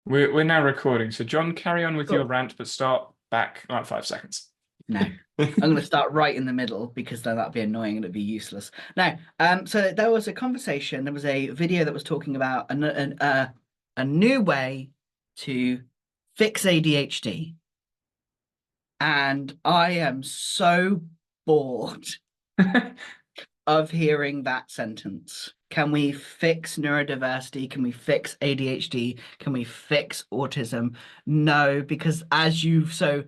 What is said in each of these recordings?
We're now recording. So John, carry on with your Cool. rant, but start back like 5 seconds. No, I'm going to start right in the middle because then that'd be annoying and it'd be useless. No, so there was a conversation. There was a video that was talking about a new way to fix ADHD, and I am so bored of hearing that sentence. Can we fix neurodiversity? Can we fix ADHD? Can we fix autism? No, because as you've so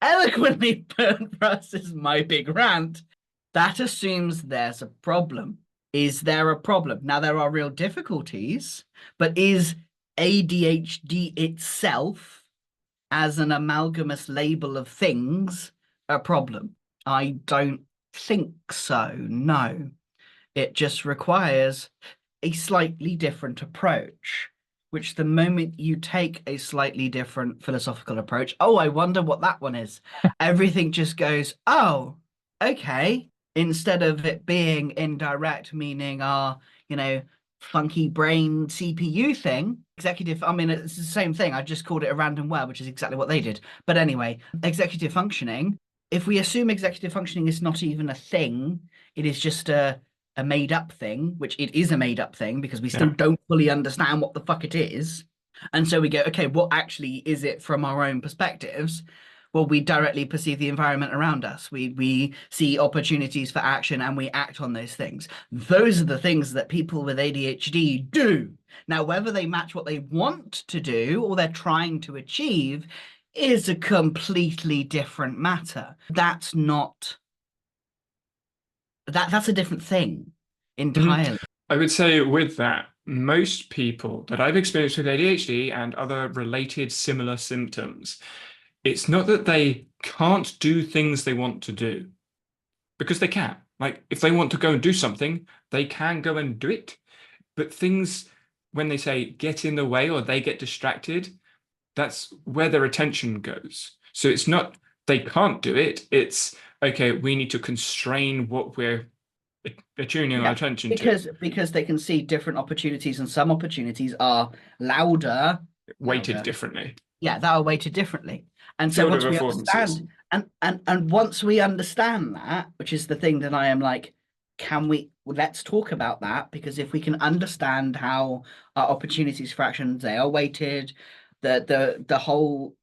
eloquently put for us as my big rant, that assumes there's a problem. Is there a problem? Now, there are real difficulties, but is ADHD itself, as an amalgamous label of things, a problem? I don't think so, no. It just requires a slightly different approach, which the moment you take a slightly different philosophical approach, oh, I wonder what that one is, everything just goes, oh, okay. Instead of it being indirect, meaning funky brain CPU thing, executive, I mean, it's the same thing. I just called it a random word, which is exactly what they did. But anyway, executive functioning, if we assume executive functioning is not even a thing, it is just a made up thing, which it is a made up thing because we still Yeah. don't fully understand what the fuck it is. And so we go, okay, what actually is it from our own perspectives? Well, we directly perceive the environment around us. We see opportunities for action and we act on those things. Those are the things that people with ADHD do. Now, whether they match what they want to do or they're trying to achieve is a completely different matter. That's a different thing Mhm. entirely. I would say with that, most people that I've experienced with ADHD and other related similar symptoms, it's not that they can't do things they want to do, because they can. Like, if they want to go and do something, they can go and do it. But things, when they say get in the way or they get distracted, that's where their attention goes. So it's not they can't do it, it's okay, we need to constrain what we're attuning our Yeah, attention to, because they can see different opportunities, and some opportunities are louder, weighted louder. differently, Yeah, that are weighted differently. And so field of once we affordances. understand, and once we understand that, which is the thing that I am like, can we let's talk about that, because if we can understand how our opportunities for action they are weighted, the whole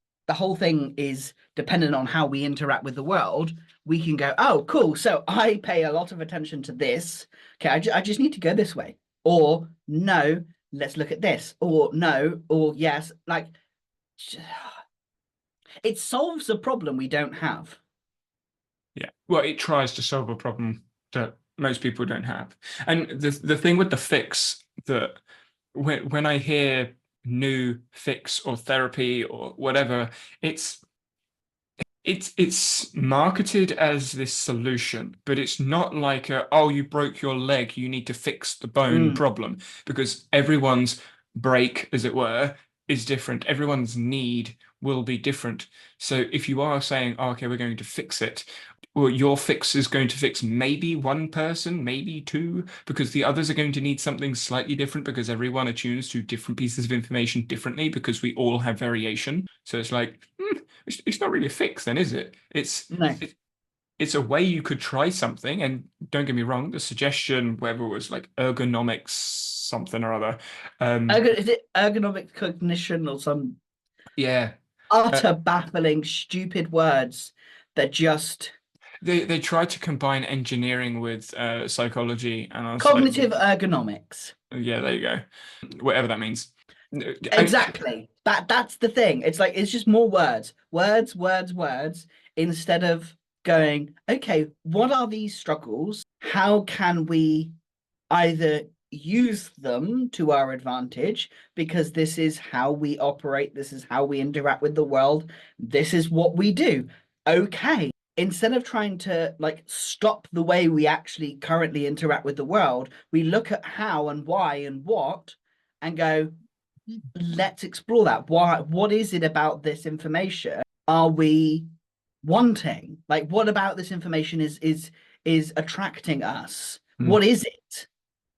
thing is dependent on how we interact with the world, we can go, oh, cool. So I pay a lot of attention to this. Okay, I just need to go this way. Or no, let's look at this. Or no, or yes. Like it solves a problem we don't have. Yeah. Well, it tries to solve a problem that most people don't have. And the thing with the fix that when I hear new fix or therapy or whatever, it's it's marketed as this solution, but it's not like oh, you broke your leg, you need to fix the bone Mm, problem, because everyone's break, as it were, is different. Everyone's need will be different. So if you are saying, oh, okay, we're going to fix it, well, your fix is going to fix maybe one person, maybe two, because the others are going to need something slightly different because everyone attunes to different pieces of information differently because we all have variation. So it's like, it's not really a fix then, is it? no. It's a way you could try something. And don't get me wrong, the suggestion, whether it was like ergonomics, something or other, Is it ergonomic cognition or some yeah, uh, utter baffling, stupid words that just they tried to combine engineering with psychology, and I was like, cognitive ergonomics? yeah, there you go, whatever that means. I, Exactly. That's the thing. It's like it's just more words, words, words, words, instead of going, okay, what are these struggles? How can we either use them to our advantage because this is how we operate, this is how we interact with the world, this is what we do. Okay. Instead of trying to like stop the way we actually currently interact with the world, we look at how and why and what and go, let's explore that. What is it about this information are we wanting? Like what about this information is attracting us? Hmm. What is it?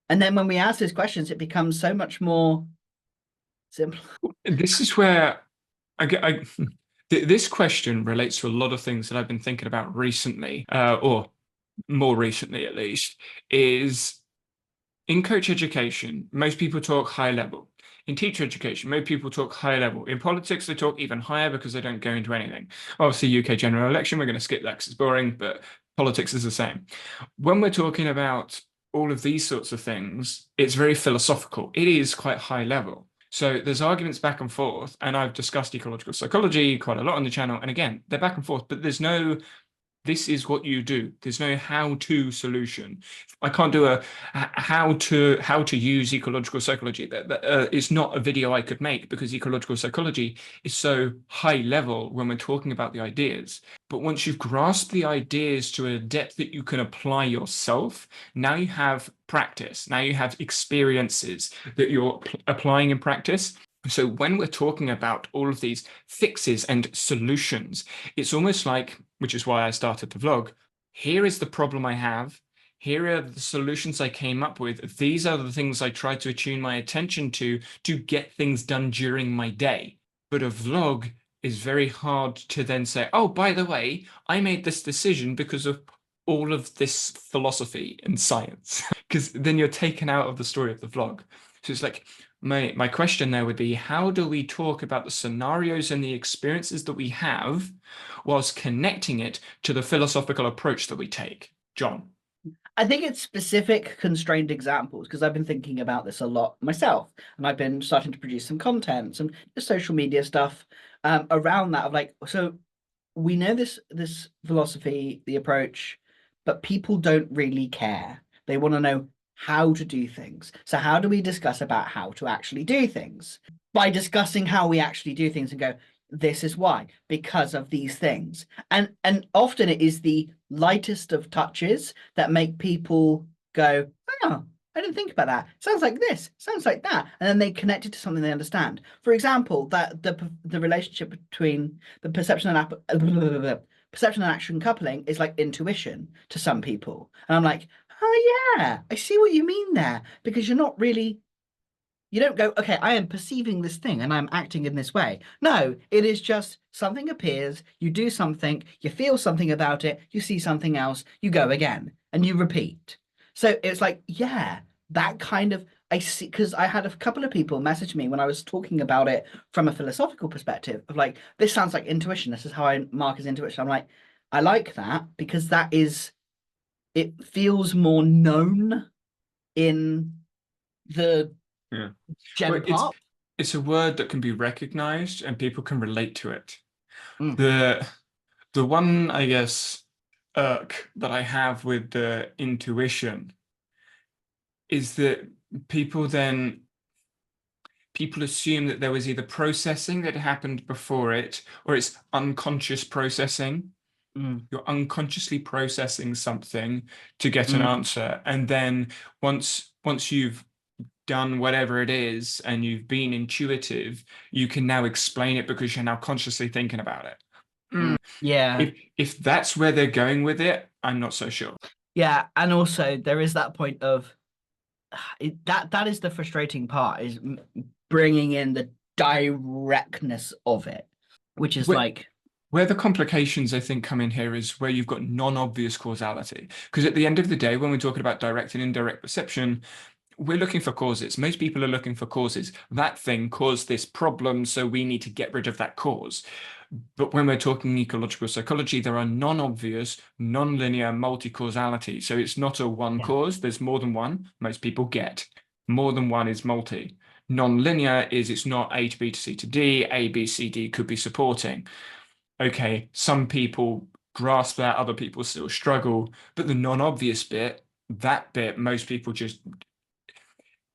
And then when we ask those questions, it becomes so much more Simple. This is where this question relates to a lot of things that I've been thinking about recently, or more recently at least, is in coach education, most people talk high level. In teacher education, most people talk high level. In politics, they talk even higher because they don't go into anything. Obviously, UK general election, we're going to skip that because it's boring, but politics is the same. When we're talking about all of these sorts of things, it's very philosophical. It is quite high level. So there's arguments back and forth, and I've discussed ecological psychology quite a lot on the channel. And again, they're back and forth, but there's no this is what you do. There's no how-to solution. I can't do a how to use ecological psychology. That is not a video I could make because ecological psychology is so high level when we're talking about the ideas. But once you've grasped the ideas to a depth that you can apply yourself, now you have practice. Now you have experiences that you're applying in practice. So when we're talking about all of these fixes and solutions, it's almost like, which is why I started the vlog, here is the problem I have. Here are the solutions I came up with. These are the things I tried to attune my attention to get things done during my day. But a vlog is very hard to then say, oh, by the way, I made this decision because of all of this philosophy and science, because then you're taken out of the story of the vlog. So it's like, my question there would be, how do we talk about the scenarios and the experiences that we have whilst connecting it to the philosophical approach that we take? John. I think it's specific constrained examples because I've been thinking about this a lot myself, and I've been starting to produce some content, some social media stuff around that of like, so we know this philosophy, the approach, but people don't really care. They want to know how to do things. So how do we discuss about how to actually do things? By discussing how we actually do things and go, this is why, because of these things. And often it is the lightest of touches that make people go, oh, I didn't think about that. Sounds like this, sounds like that. And then they connect it to something they understand. For example, that the relationship between the perception and action coupling is like intuition to some people. And I'm like, oh yeah, I see what you mean there. Because you don't go, okay, I am perceiving this thing and I'm acting in this way. No, it is just something appears, you do something, you feel something about it, you see something else, you go again, and you repeat. So it's like, yeah, that kind of, I see, because I had a couple of people message me when I was talking about it from a philosophical perspective of like, this sounds like intuition. This is how I mark as intuition. I'm like, I like that because it feels more known in the general part. It's a word that can be recognized and people can relate to it. Mm. The one, I guess, irk that I have with the intuition is that people assume that there was either processing that happened before it or it's unconscious processing. You're unconsciously processing something to get an answer. And then once you've done whatever it is and you've been intuitive, you can now explain it because you're now consciously thinking about it. Yeah. If that's where they're going with it, I'm not so sure. Yeah, and also there is that point of that is the frustrating part is bringing in the directness of it, which is where the complications, I think, come in here is where you've got non-obvious causality. Because at the end of the day, when we're talking about direct and indirect perception, we're looking for causes. Most people are looking for causes. That thing caused this problem, so we need to get rid of that cause. But when we're talking ecological psychology, there are non-obvious, non-linear multi-causality. So it's not a one cause. There's more than one. Most people get. More than one is multi. Non-linear is it's not A to B to C to D. A, B, C, D could be supporting. Okay, some people grasp that, other people still struggle. But the non-obvious bit, that bit, most people just,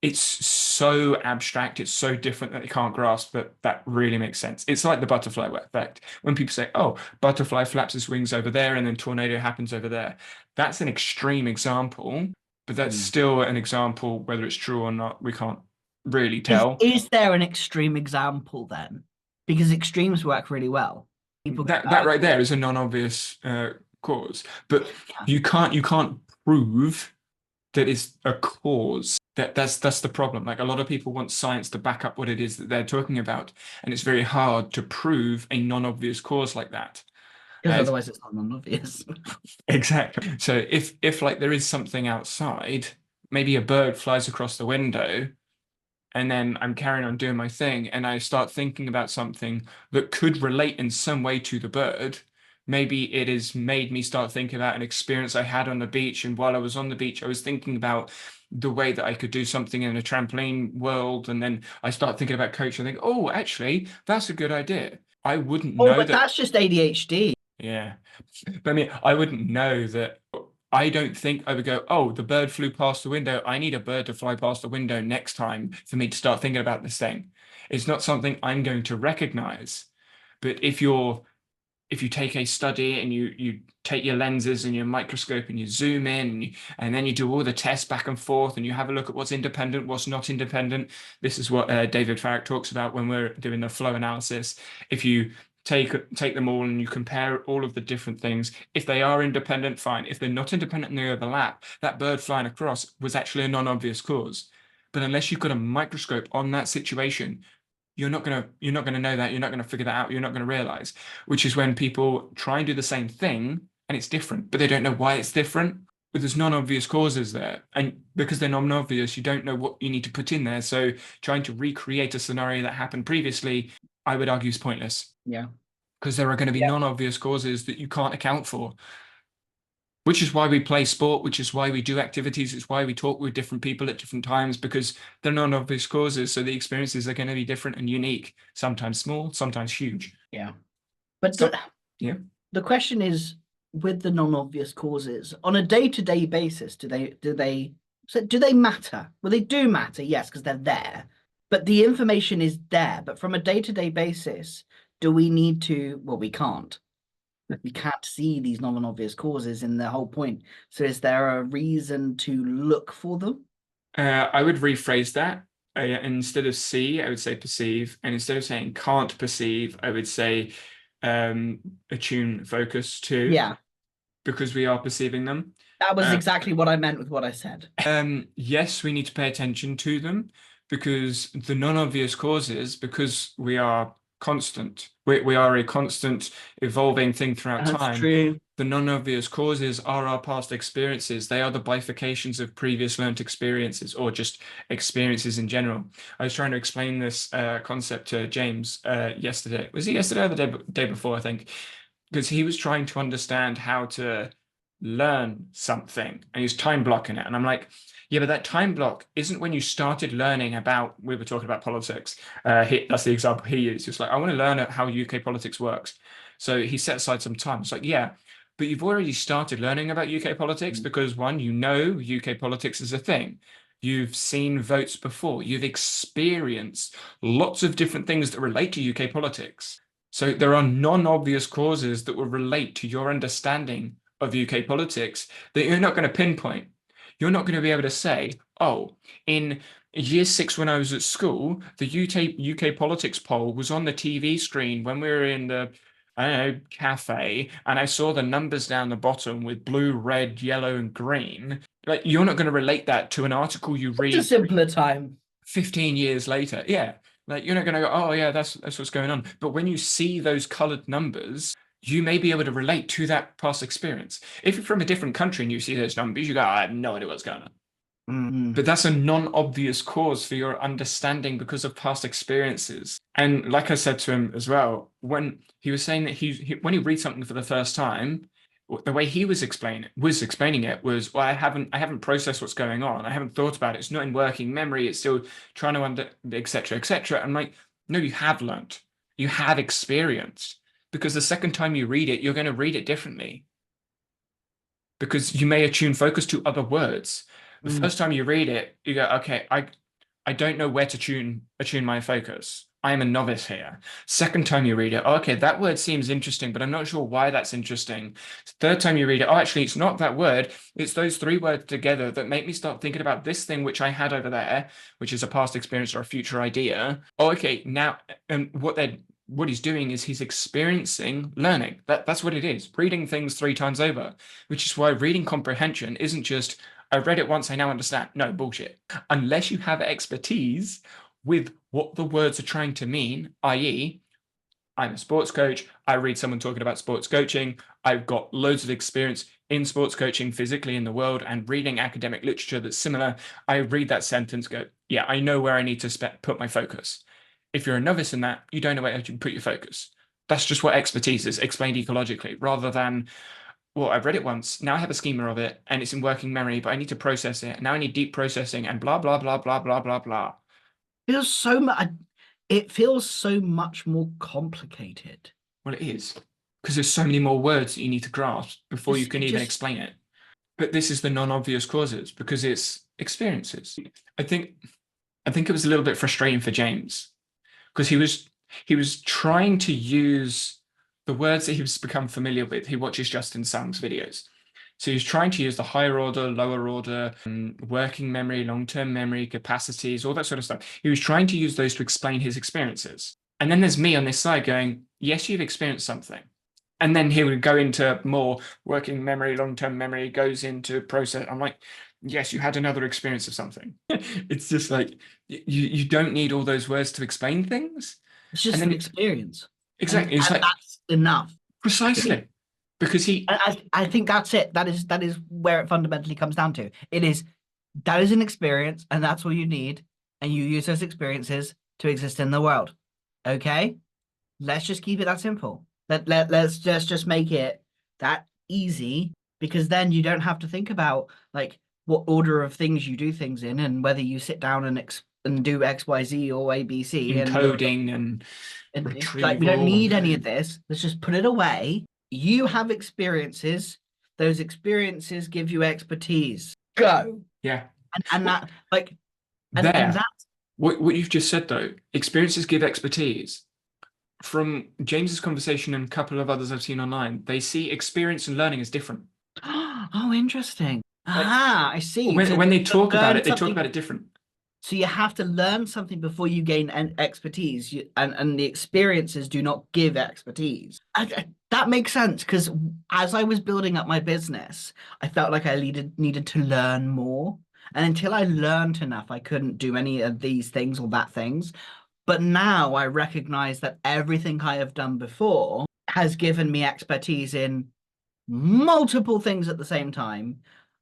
it's so abstract, it's so different that they can't grasp that really makes sense. It's like the butterfly effect. When people say, oh, butterfly flaps its wings over there and then tornado happens over there. That's an extreme example, but that's still an example. Whether it's true or not, we can't really tell. Is there an extreme example then? Because extremes work really well. That right there is a non-obvious cause, but you can't prove that it's a cause. That's the problem. Like a lot of people want science to back up what it is that they're talking about, and it's very hard to prove a non-obvious cause like that. Because As otherwise it's not obvious. exactly. So if like there is something outside, maybe a bird flies across the window, and then I'm carrying on doing my thing, and I start thinking about something that could relate in some way to the bird. Maybe it has made me start thinking about an experience I had on the beach, and while I was on the beach, I was thinking about the way that I could do something in a trampoline world, and then I start thinking about coaching. I think, oh, actually, that's a good idea. I wouldn't Oh, know but that. that's just ADHD. Yeah, but I mean, I wouldn't know that. I don't think I would go, oh, the bird flew past the window. I need a bird to fly past the window next time for me to start thinking about this thing. It's not something I'm going to recognize. But if you take a study and you take your lenses and your microscope and you zoom in and then you do all the tests back and forth and you have a look at what's independent, what's not independent. This is what David Farrick talks about when we're doing the flow analysis. If you take them all and you compare all of the different things, if they are independent, fine. If they're not independent and they overlap, that bird flying across was actually a non-obvious cause. But unless you've got a microscope on that situation, you're not gonna know that. You're not gonna figure that out. You're not gonna realize, which is when people try and do the same thing and it's different, but they don't know why it's different. But there's non-obvious causes there, and because they're non-obvious, you don't know what you need to put in there. So trying to recreate a scenario that happened previously, I would argue, is pointless Yeah. because there are going to be Yeah. non-obvious causes that you can't account for. Which is why we play sport, which is why we do activities, it's why we talk with different people at different times, because they're non-obvious causes. So the experiences are going to be different and unique, sometimes small, sometimes huge. Yeah. But So, yeah. the question is, with the non-obvious causes, on a day-to-day basis, do they matter? Well, they do matter, yes, because they're there. But the information is there. But from a day-to-day basis, do we need to, well, we can't. We can't see these non-obvious causes in the whole point. So is there a reason to look for them? I would rephrase that. Instead of see, I would say perceive. And instead of saying can't perceive, I would say attune focus to. Yeah. Because we are perceiving them. That was exactly what I meant with what I said. Yes, we need to pay attention to them because the non-obvious causes, because we are constant, we are a constant evolving thing throughout That's time. true. The non-obvious causes are our past experiences. They are the bifurcations of previous learned experiences or just experiences in general. I was trying to explain this concept to James yesterday. Was it yesterday or the day before, I think? Because he was trying to understand how to learn something and he was time blocking it. And I'm like, yeah, but that time block isn't when you started learning about, we were talking about politics. That's the example he used. It's like, I want to learn how UK politics works. So he set aside some time. It's like, yeah, but you've already started learning about UK politics because one, you know UK politics is a thing. You've seen votes before. You've experienced lots of different things that relate to UK politics. So there are non-obvious causes that will relate to your understanding of UK politics that you're not going to pinpoint. You're not going to be able to say, oh, in year 6 when I was at school, the UK politics poll was on the TV screen when we were in the, I don't know, cafe, and I saw the numbers down the bottom with blue, red, yellow, and green. Like, you're not going to relate that to an article you read. It's a simpler time. 15 years later. Yeah. Like you're not going to go, oh yeah, that's what's going on. But when you see those colored numbers, you may be able to relate to that past experience. If you're from a different country and you see those numbers, you go, I have no idea what's going on. But that's a non-obvious cause for your understanding because of past experiences. And like I said to him as well, when he was saying that when he reads something for the first time, the way he was explaining it was, well, I haven't processed what's going on. I haven't thought about it. It's not in working memory. It's still trying to etc. etc. I'm like, no, you have learned. You have experienced. Because the second time you read it, you're going to read it differently. Because you may attune focus to other words. The first time you read it, you go, okay, I don't know where to attune my focus. I am a novice here. Second time you read it, okay, that word seems interesting, but I'm not sure why that's interesting. Third time you read it, oh, actually, it's not that word. It's those 3 words together that make me start thinking about this thing which I had over there, which is a past experience or a future idea. Oh, okay, now, and what he's doing is he's experiencing learning. That's what it is. Reading things 3 times over, which is why reading comprehension isn't just, I read it once, I now understand. No, bullshit. Unless you have expertise with what the words are trying to mean, i.e., I'm a sports coach. I read someone talking about sports coaching. I've got loads of experience in sports coaching physically in the world and reading academic literature that's similar. I read that sentence, go, yeah, I know where I need to put my focus. If you're a novice in that, you don't know where to put your focus. That's just what expertise is, explained ecologically, rather than, well, I've read it once. Now I have a schema of it and it's in working memory, but I need to process it. Now I need deep processing and blah, blah, blah, blah, blah, blah, blah. Feels so much. It feels so much more complicated. Well, it is, because there's so many more words that you need to grasp before you can even Just explain it. But this is the non-obvious causes because it's experiences. I think it was a little bit frustrating for James because he was trying to use the words that he's become familiar with. He watches Justin Sung's videos. So he's trying to use the higher order, lower order, working memory, long-term memory, capacities, all that sort of stuff. He was trying to use those to explain his experiences. And then there's me on this side going, yes, you've experienced something. And then he would go into more working memory, long-term memory, goes into process. I'm like, yes, you had another experience of something. It's just like, you don't need all those words to explain things. it's just an experience. Exactly. It's And like, that's enough. precisely. Because I think that's it. That is where it fundamentally comes down to. That is an experience, and that's all you need. And you use those experiences to exist in the world. Okay? Let's just keep it that simple. Let's just make it that easy, because then you don't have to think about like what order of things you do things in and whether you sit down and do X, Y, Z or A, B, C encoding and like we don't need retrieval. any of this. Let's just put it away. You have experiences. Those experiences give you expertise. Go. Yeah. And that like and There. that What you've just said though, experiences give expertise. From James's conversation and a couple of others I've seen online, they see experience and learning as different. oh, interesting. Like, I see. when they talk about learn it, they talk something- about it different. So you have to learn something before you gain expertise, and the experiences do not give expertise. That makes sense, because as I was building up my business, I felt like I needed to learn more. And until I learned enough, I couldn't do any of these things or that things. But now I recognize that everything I have done before has given me expertise in multiple things at the same time.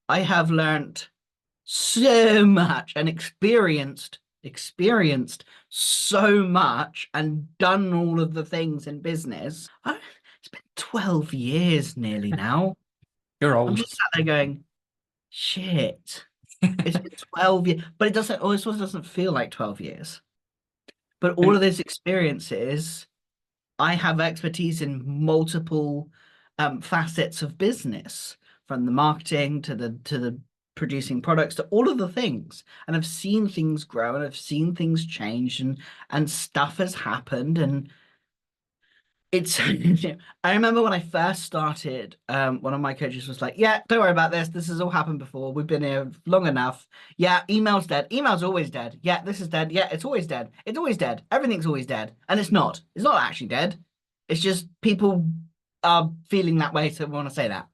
I have learned so much and experienced so much and done all of the things in business. It's been 12 years nearly now. You're I'm old. just sat there going, shit. It's been 12 years, but it doesn't feel like 12 years. But all of these experiences, I have expertise in multiple facets of business, from the marketing to the producing products to all of the things. And I've seen things grow and I've seen things change, and stuff has happened. And it's I remember when I first started, one of my coaches was like, yeah, don't worry about this. This has all happened before. We've been here long enough. Yeah, email's dead. Email's always dead. Yeah, this is dead. Yeah, it's always dead. It's always dead. Everything's always dead. And it's not. It's not actually dead. It's just people are feeling that way, so want to say that.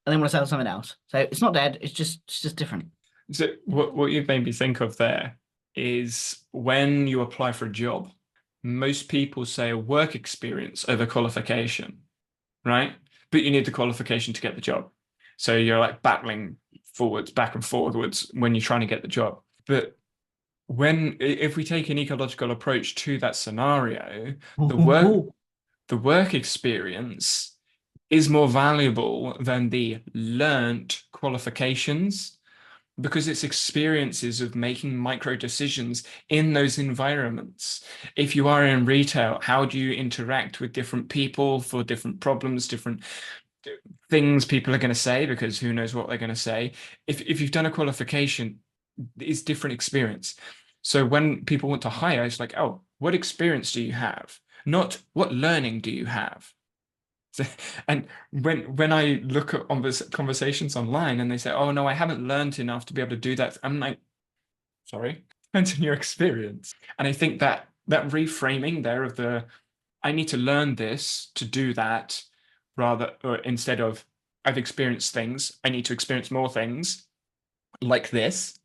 And they want to sell something else. So it's not dead. It's just different. So what you've made me think of there is when you apply for a job, most people say a work experience over qualification, right? But you need the qualification to get the job. So you're like battling forwards, back and forwards when you're trying to get the job. But if we take an ecological approach to that scenario, the work experience is more valuable than the learnt qualifications, because it's experiences of making micro decisions in those environments. If you are in retail, how do you interact with different people for different problems, different things people are going to say, because who knows what they're going to say. If you've done a qualification, it's different experience. So when people want to hire, it's like, oh, what experience do you have? Not what learning do you have? So, and when I look at conversations online and they say, oh no, I haven't learned enough to be able to do that, I'm like, sorry, depends on your experience. And I think that reframing there of I need to learn this to do that, rather, or instead of I've experienced things, I need to experience more things. like this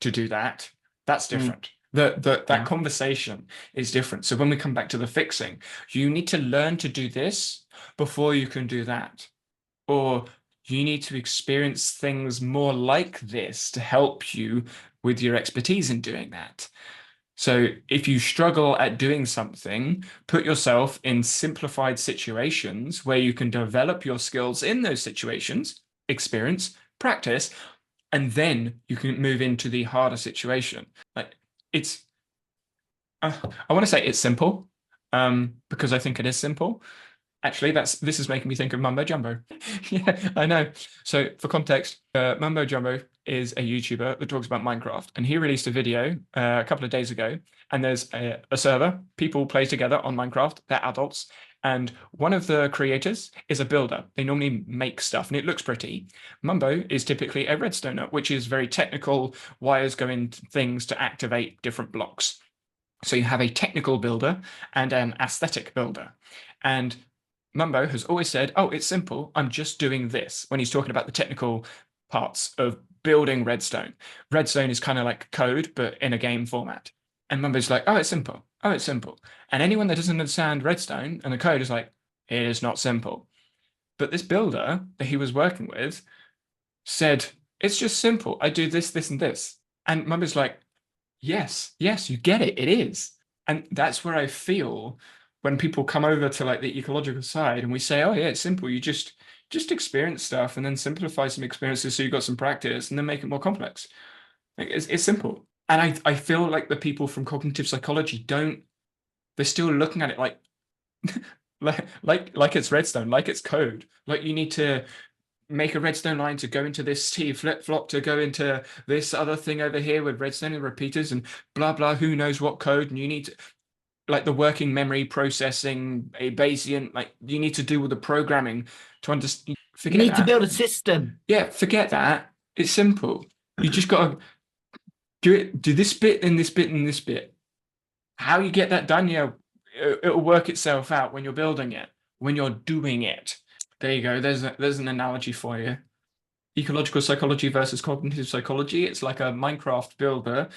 to do that, that's different. That conversation is different. So when we come back to the fixing, you need to learn to do this before you can do that. Or you need to experience things more like this to help you with your expertise in doing that. So if you struggle at doing something, put yourself in simplified situations where you can develop your skills in those situations, experience, practice, and then you can move into the harder situation. Like it's, I want to say it's simple, because I think it is simple. Actually, this is making me think of Mumbo Jumbo. Yeah, I know. So for context, Mumbo Jumbo is a YouTuber that talks about Minecraft, and he released a video a couple of days ago. And there's a server. People play together on Minecraft. They're adults, and one of the creators is a builder. They normally make stuff, and it looks pretty. Mumbo is typically a redstoner, which is very technical. Wires go into things to activate different blocks. So you have a technical builder and an aesthetic builder, and Mumbo has always said, oh, it's simple. I'm just doing this when he's talking about the technical parts of building Redstone. Redstone is kind of like code, but in a game format. And Mumbo's like, oh, it's simple. Oh, it's simple. And anyone that doesn't understand Redstone and the code is like, it is not simple. But this builder that he was working with said, it's just simple. I do this, this, and this. And Mumbo's like, yes, you get it. It is. And that's where I feel when people come over to like the ecological side and we say, oh yeah, it's simple. You just experience stuff and then simplify some experiences so you've got some practice and then make it more complex. Like, it's simple. And I feel like the people from cognitive psychology they're still looking at it like like it's redstone, like it's code. Like you need to make a redstone line to go into this T flip-flop to go into this other thing over here with redstone and repeaters and blah blah, who knows what code, and you need to like the working memory processing, a Bayesian, like you need to do all the programming to understand. You need to build a system. Yeah, forget that. It's simple. You just got to do this bit and this bit and this bit. How you get that done, yeah, it'll work itself out when you're building it, when you're doing it. There you go. There's an analogy for you. Ecological psychology versus cognitive psychology. It's like a Minecraft builder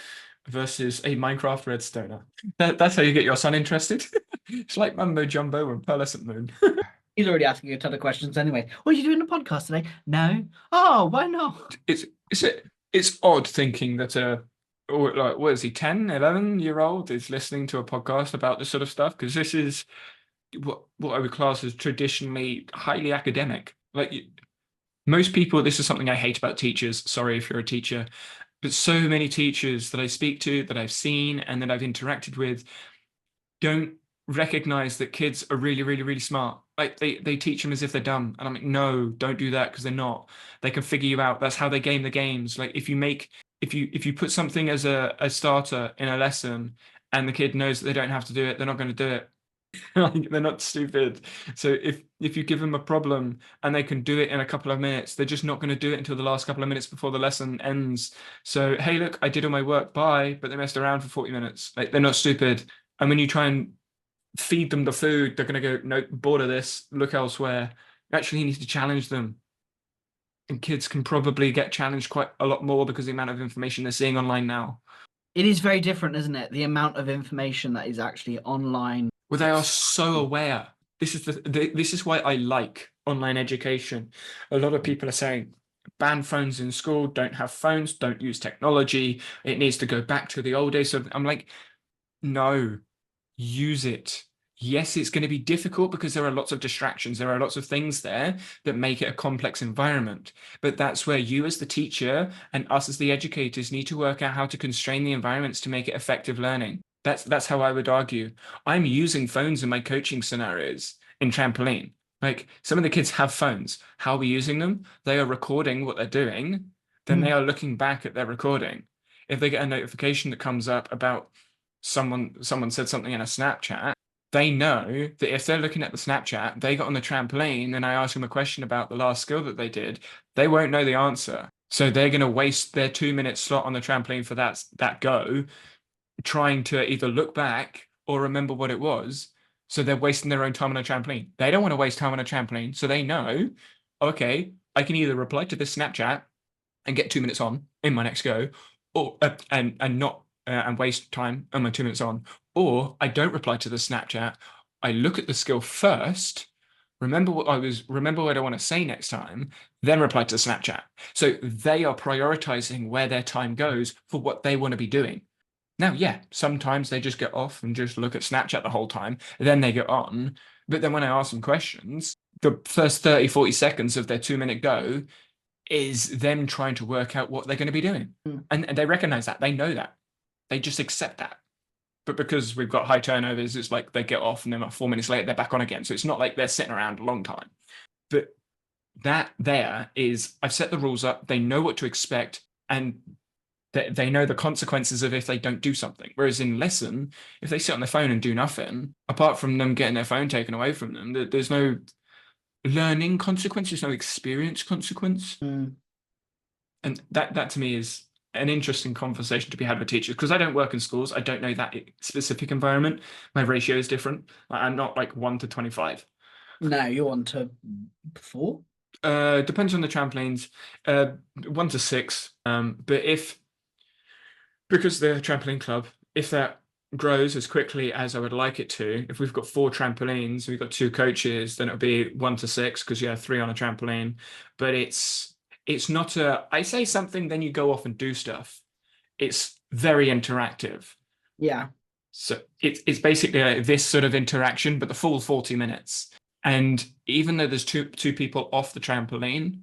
versus a Minecraft redstoner. That's how you get your son interested. It's like Mumbo Jumbo and Pearlescent Moon. He's already asking you a ton of questions anyway. What are you doing a podcast today? No. Oh, why not? It's odd thinking that or like, what is he, 10, 11-year-old is listening to a podcast about this sort of stuff, because this is what I would class as traditionally highly academic. Like most people, this is something I hate about teachers. Sorry if you're a teacher, but so many teachers that I speak to, that I've seen and that I've interacted with, don't recognize that kids are really, really, really smart. Like they teach them as if they're dumb. And I'm like, no, don't do that, because they're not. They can figure you out. That's how they game the games. Like if you put something as a starter in a lesson and the kid knows that they don't have to do it, they're not going to do it. Like, they're not stupid. So if you give them a problem and they can do it in a couple of minutes, they're just not going to do it until the last couple of minutes before the lesson ends. So, hey, look, I did all my work, bye, but they messed around for 40 minutes. Like, they're not stupid. And when you try and feed them the food, they're going to go, no, bored of this, look elsewhere. Actually, you need to challenge them. And kids can probably get challenged quite a lot more because of the amount of information they're seeing online now. It is very different, isn't it? The amount of information that is actually online. Well, they are so aware. This is why I like online education. A lot of people are saying, ban phones in school, don't have phones, don't use technology. It needs to go back to the old days. So I'm like, no, use it. Yes, it's going to be difficult because there are lots of distractions. There are lots of things there that make it a complex environment. But that's where you as the teacher and us as the educators need to work out how to constrain the environments to make it effective learning. That's how I would argue. I'm using phones in my coaching scenarios in Trampoline. Like, some of the kids have phones. How are we using them? They are recording what they're doing. Then they are looking back at their recording. If they get a notification that comes up about someone said something in a Snapchat, they know that if they're looking at the Snapchat, they got on the trampoline and I ask them a question about the last skill that they did, they won't know the answer. So they're going to waste their 2-minute slot on the trampoline for that go, trying to either look back or remember what it was. So they're wasting their own time on a trampoline. They don't want to waste time on a trampoline. So they know, okay, I can either reply to this Snapchat and get 2 minutes on, in my next go, or and not and waste time on my 2 minutes on, or I don't reply to the Snapchat. I look at the skill first, remember what I want to say next time, then reply to the Snapchat. So they are prioritizing where their time goes for what they want to be doing. Now, yeah, sometimes they just get off and just look at Snapchat the whole time, then they get on. But then when I ask them questions, the first 30, 40 seconds of their 2 minute go is them trying to work out what they're going to be doing. And they recognize that. They know that. They just accept that. But because we've got high turnovers, it's like they get off and then 4 minutes later, they're back on again. So it's not like they're sitting around a long time. But that there is, I've set the rules up. They know what to expect. And they know the consequences of if they don't do something. Whereas in lesson, if they sit on their phone and do nothing, apart from them getting their phone taken away from them, there's no learning consequence, there's no experience consequence. And that to me is an interesting conversation to be had with teachers, because I don't work in schools. I don't know that specific environment. My ratio is different. I'm not like 1 to 25. No, you're on to 4? Depends on the trampolines. 1 to 6. But because the trampoline club, if that grows as quickly as I would like it to, if we've got 4 trampolines, we've got 2 coaches, then it'll be 1 to 6 because you have 3 on a trampoline. But it's not I say something, then you go off and do stuff. It's very interactive. Yeah. So it's basically this sort of interaction, but the full 40 minutes. And even though there's two people off the trampoline,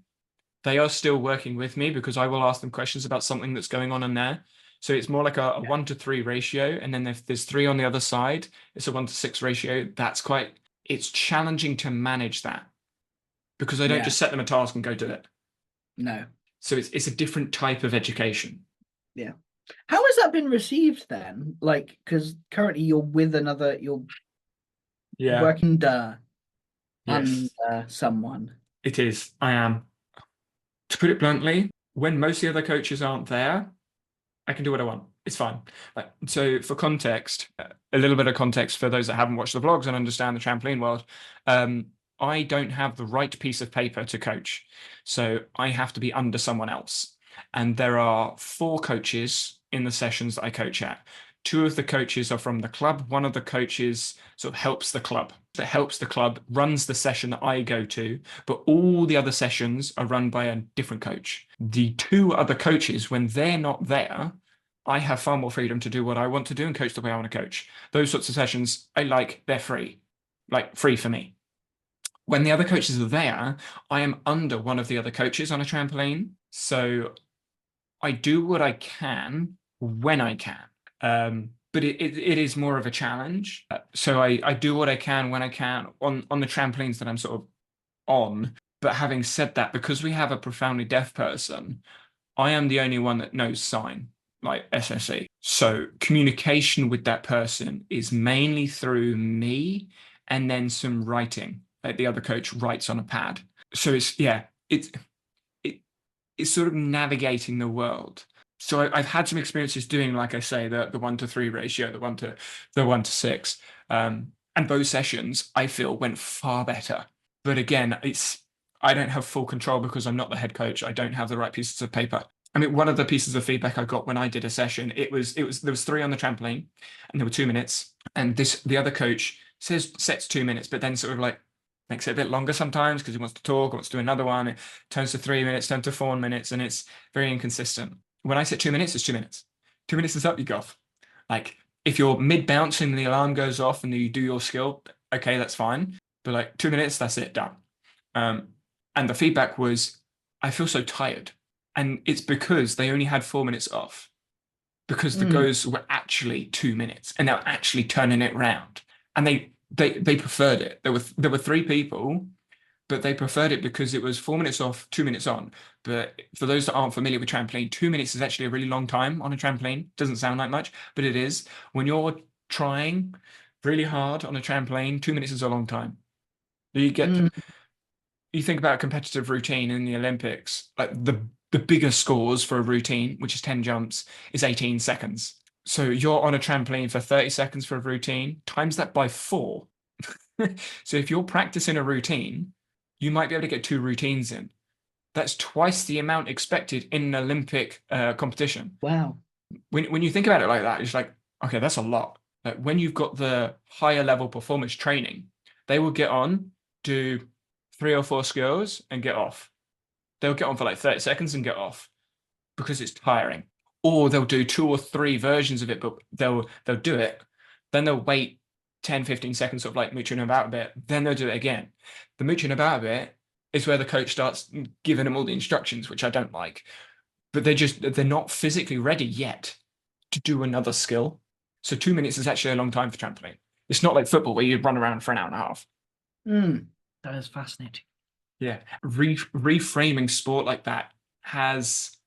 they are still working with me because I will ask them questions about something that's going on in there. So it's more like a 1 to 3 ratio. And then if there's 3 on the other side, it's a 1 to 6 ratio. It's challenging to manage that because I don't just set them a task and go do it. No. So it's a different type of education. Yeah. How has that been received then? Like, because currently you're with you're working under someone. It is. I am. To put it bluntly, when most of the other coaches aren't there, I can do what I want. It's fine. So for context, a little bit of context for those that haven't watched the vlogs and understand the trampoline world, I don't have the right piece of paper to coach. So I have to be under someone else. And there are 4 coaches in the sessions that I coach at. 2 of the coaches are from the club. One of the coaches sort of helps the club. That helps the club, runs the session that I go to, but all the other sessions are run by a different coach. The 2 other coaches, when they're not there, I have far more freedom to do what I want to do and coach the way I want to coach. Those sorts of sessions, they're free, like free for me. When the other coaches are there, I am under one of the other coaches on a trampoline. So I do what I can when I can. But it is more of a challenge. So I do what I can when I can on the trampolines that I'm sort of on. But having said that, because we have a profoundly deaf person, I am the only one that knows sign, like SSE. So communication with that person is mainly through me and then some writing. Like the other coach writes on a pad. So it's sort of navigating the world. So I've had some experiences doing, like I say, the 1 to 3 ratio, the 1 to 6. And those sessions I feel went far better. But again, I don't have full control because I'm not the head coach. I don't have the right pieces of paper. I mean, one of the pieces of feedback I got when I did a session, there was 3 on the trampoline and there were 2 minutes. And the other coach sets 2 minutes, but then sort of like makes it a bit longer sometimes because he wants to talk, wants to do another one. It turns to 3 minutes, turns to 4 minutes, and it's very inconsistent. When I set 2 minutes, it's 2 minutes. 2 minutes is up, you go off. Like if you're mid bouncing and the alarm goes off and you do your skill, okay, that's fine. But like 2 minutes, that's it, done. And the feedback was, I feel so tired. And it's because they only had 4 minutes off because the goes were actually 2 minutes and they're actually turning it round. And they preferred it. There were 3 people, but they preferred it because it was 4 minutes off, 2 minutes on. But for those that aren't familiar with trampoline, 2 minutes is actually a really long time on a trampoline. Doesn't sound like much, but it is. When you're trying really hard on a trampoline, 2 minutes is a long time. You think about a competitive routine in the Olympics, like the bigger scores for a routine, which is 10 jumps, is 18 seconds. So you're on a trampoline for 30 seconds for a routine, times that by 4. So if you're practicing a routine, you might be able to get 2 routines in. That's twice the amount expected in an Olympic competition. Wow. When you think about it like that, it's like, okay, that's a lot. Like when you've got the higher level performance training, they will get on, do 3 or 4 skills and get off. They'll get on for like 30 seconds and get off because it's tiring. Or they'll do 2 or 3 versions of it, but they'll do it. Then they'll wait 10, 15 seconds, sort of like mooching about a bit. Then they'll do it again. The mooching about a bit is where the coach starts giving them all the instructions, which I don't like. But they're not physically ready yet to do another skill. So 2 minutes is actually a long time for trampoline. It's not like football where you run around for an hour and a half. That is fascinating. Yeah. Reframing sport like that has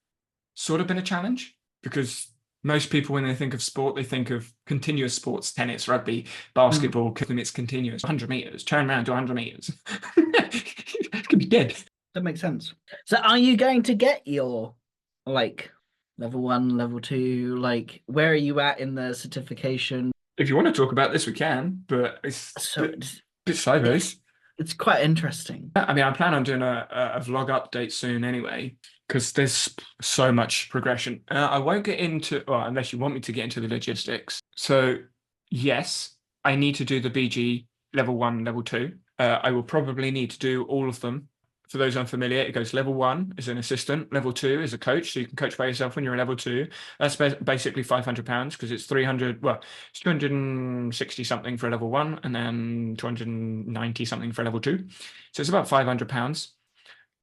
sort of been a challenge, because most people, when they think of sport, they think of continuous sports, tennis, rugby, basketball, because it's continuous. 100 meters, turn around to 100 meters. It could be dead. That makes sense. So are you going to get your like level 1, level 2? Like, where are you at in the certification? If you want to talk about this, we can, but it's So a bit sideways. it's quite interesting. I mean, I plan on doing a vlog update soon anyway, because there's so much progression. I won't get into, well, unless you want me to get into the logistics. So yes, I need to do the BG level 1, level 2. I will probably need to do all of them. For those unfamiliar, it goes level 1 is an assistant, level 2 is a coach, so you can coach by yourself when you're a level 2. That's basically £500 because it's 300. Well, it's 260 something for a level 1, and then 290 something for a level 2. So it's about £500.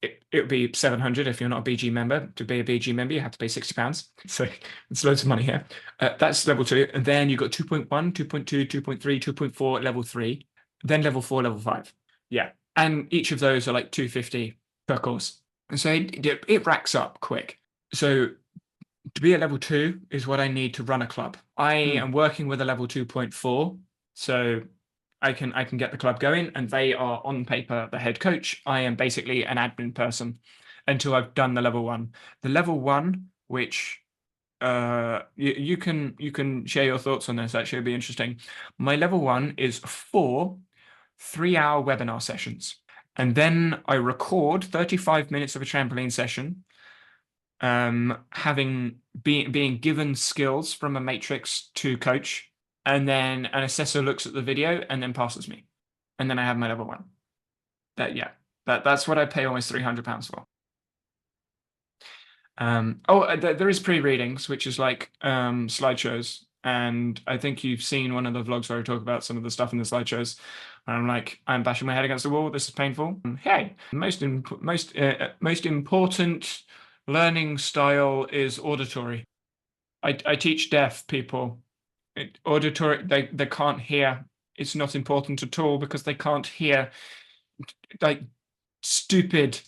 It would be 700 if you're not a BG member. To be a BG member, you have to pay £60. So it's loads of money here. That's level 2, and then you've got 2.1, 2.2, 2.3, 2.4, level 3, then level 4, level 5. Yeah. And each of those are like 250 per course. And so it racks up quick. So to be a level 2 is what I need to run a club. I am working with a level 2.4. So I can get the club going, and they are on paper the head coach. I am basically an admin person until I've done the level 1. The level 1, which you can share your thoughts on this, actually it'd be interesting. My level 1 is 4 3-hour webinar sessions, and then I record 35 minutes of a trampoline session, being given skills from a matrix to coach, and then an assessor looks at the video and then passes me, and then I have my level 1. That's what I pay almost £300 for. There is pre-readings, which is like slideshows, and I think you've seen one of the vlogs where I talk about some of the stuff in the slideshows. I'm like, I'm bashing my head against the wall. This is painful. Hey, most important learning style is auditory. I teach deaf people. Auditory, they can't hear. It's not important at all because they can't hear. Like stupid.